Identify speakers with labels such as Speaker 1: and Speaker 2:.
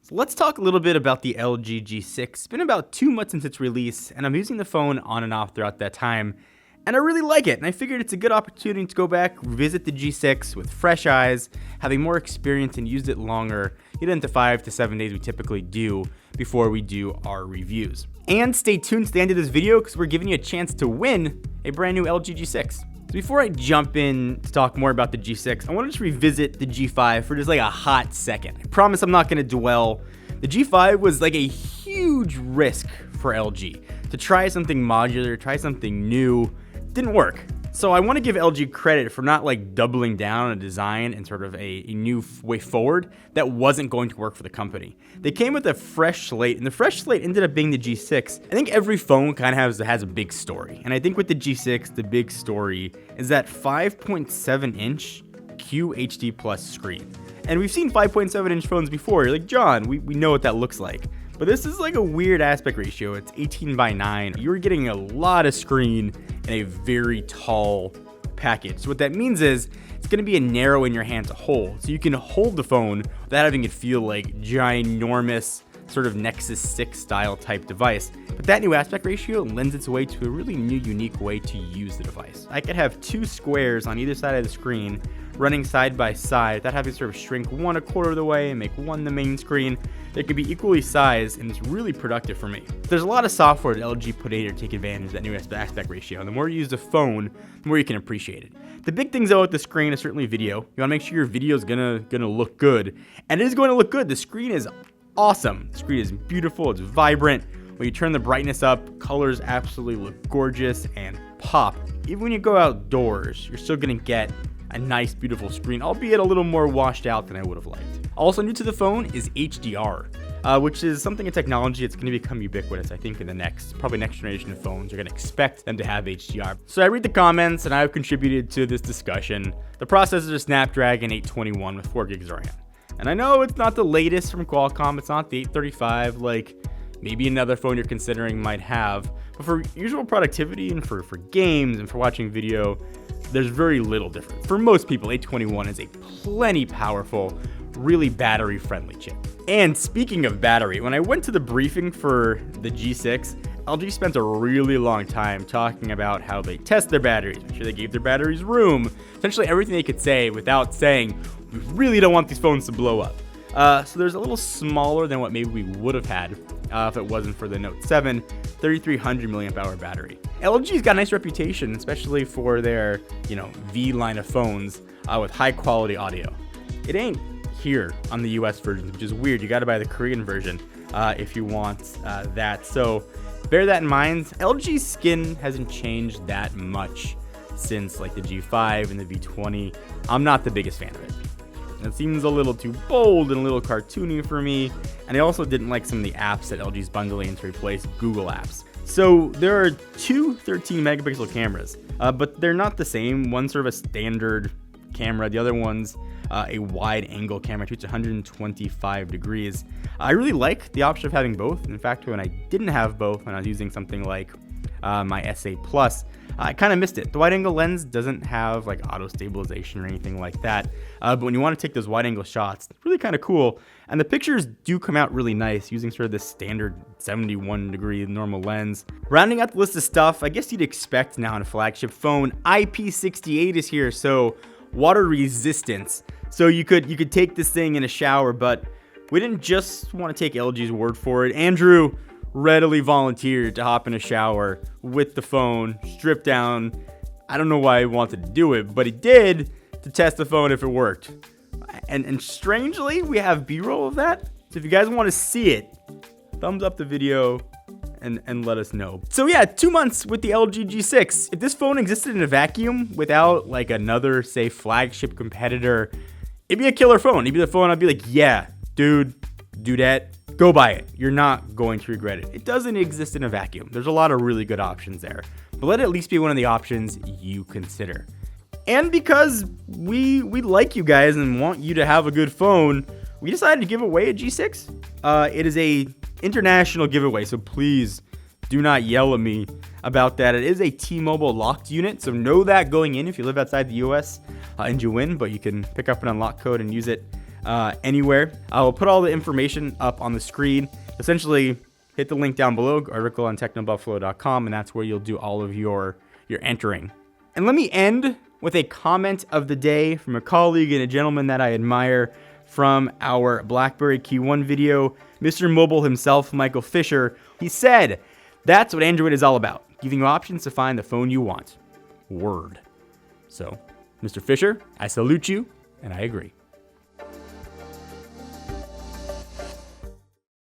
Speaker 1: So let's talk a little bit about the LG G6. It's been about 2 months since its release, and I'm using the phone on and off throughout that time, and I really like it, and I figured it's a good opportunity to go back, revisit the G6 with fresh eyes, having more experience and used it longer, get into 5 to 7 days we typically do before we do our reviews. And stay tuned to the end of this video because we're giving you a chance to win a brand new LG G6. So before I jump in to talk more about the G6, I want to just revisit the G5 for just like a hot second. I promise I'm not going to dwell. The G5 was like a huge risk for LG to try something modular, try something new. Didn't work. So I want to give LG credit for not like doubling down on a design and sort of a new way forward that wasn't going to work for the company. They came with a fresh slate, and the fresh slate ended up being the G6. I think every phone kind of has a big story, and I think with the G6, the big story is that 5.7-inch QHD Plus screen. And we've seen 5.7-inch phones before. You're like, John, we know what that looks like. But this is like a weird aspect ratio. It's 18:9. You're getting a lot of screen in a very tall package. So what that means is it's going to be a narrow in your hand to hold. So you can hold the phone without having it feel like ginormous sort of Nexus 6 style type device. But that new aspect ratio lends its way to a really new, unique way to use the device. I could have 2 squares on either side of the screen running side by side without having to sort of shrink one a quarter of the way and make one the main screen. They could be equally sized, and it's really productive for me. There's a lot of software that LG put in to take advantage of that new aspect ratio, and the more you use the phone, the more you can appreciate it. The big things though with the screen is certainly video. You want to make sure your video is gonna look good, and it is going to look good. The screen is awesome. The screen is beautiful. It's vibrant. When you turn the brightness up, colors absolutely look gorgeous and pop. Even when you go outdoors, you're still gonna get a nice, beautiful screen, albeit a little more washed out than I would have liked. Also new to the phone is HDR, which is something in technology that's going to become ubiquitous, I think, in the probably next generation of phones. You're going to expect them to have HDR. So I read the comments, and I've contributed to this discussion. The processor is Snapdragon 821 with 4 gigs of RAM. And I know it's not the latest from Qualcomm. It's not the 835 like maybe another phone you're considering might have. But for usual productivity and for games and for watching video, there's very little difference. For most people, 821 is a plenty powerful, really battery-friendly chip. And speaking of battery, when I went to the briefing for the G6, LG spent a really long time talking about how they test their batteries, make sure they gave their batteries room, essentially everything they could say without saying, we really don't want these phones to blow up. So there's a little smaller than what maybe we would have had if it wasn't for the Note 7 3300 milliamp hour battery. LG's got a nice reputation, especially for their, V line of phones with high quality audio. It ain't here on the US version, which is weird. You got to buy the Korean version if you want that. So bear that in mind. LG's skin hasn't changed that much since like the G5 and the V20. I'm not the biggest fan of it. It seems a little too bold and a little cartoony for me. And I also didn't like some of the apps that LG's bundling to replace Google apps. So there are 2 13 megapixel cameras, but they're not the same. One's sort of a standard camera. The other one's a wide angle camera, shoots 125 degrees. I really like the option of having both. In fact, when I didn't have both, when I was using something like my S8 Plus, I kind of missed it. The wide angle lens doesn't have like auto stabilization or anything like that. But when you want to take those wide angle shots, it's really kind of cool. And the pictures do come out really nice using sort of this standard 71 degree normal lens. Rounding out the list of stuff, I guess you'd expect now on a flagship phone, IP68 is here. So water resistance. So you could take this thing in a shower, but we didn't just want to take LG's word for it. Andrew readily volunteered to hop in a shower with the phone, stripped down. I don't know why he wanted to do it, but he did to test the phone if it worked. And strangely, we have B-roll of that. So if you guys want to see it, thumbs up the video and let us know. So yeah, 2 months with the LG G6. If this phone existed in a vacuum without like another, say, flagship competitor, it'd be a killer phone. It'd be the phone I'd be like, yeah, dude, dudette, go buy it. You're not going to regret it. It doesn't exist in a vacuum. There's a lot of really good options there, but let it at least be one of the options you consider. And because we like you guys and want you to have a good phone, we decided to give away a G6. It is a international giveaway, so please do not yell at me about that. It is a T-Mobile locked unit, so know that going in if you live outside the US and you win, but you can pick up an unlock code and use it anywhere. I will put all the information up on the screen. Essentially, hit the link down below, article on technobuffalo.com, and that's where you'll do all of your entering. And let me end with a comment of the day from a colleague and a gentleman that I admire from our BlackBerry Q1 video, Mr. Mobile himself, Michael Fisher. He said, "That's what Android is all about, giving you options to find the phone you want." Word. So, Mr. Fisher, I salute you, and I agree.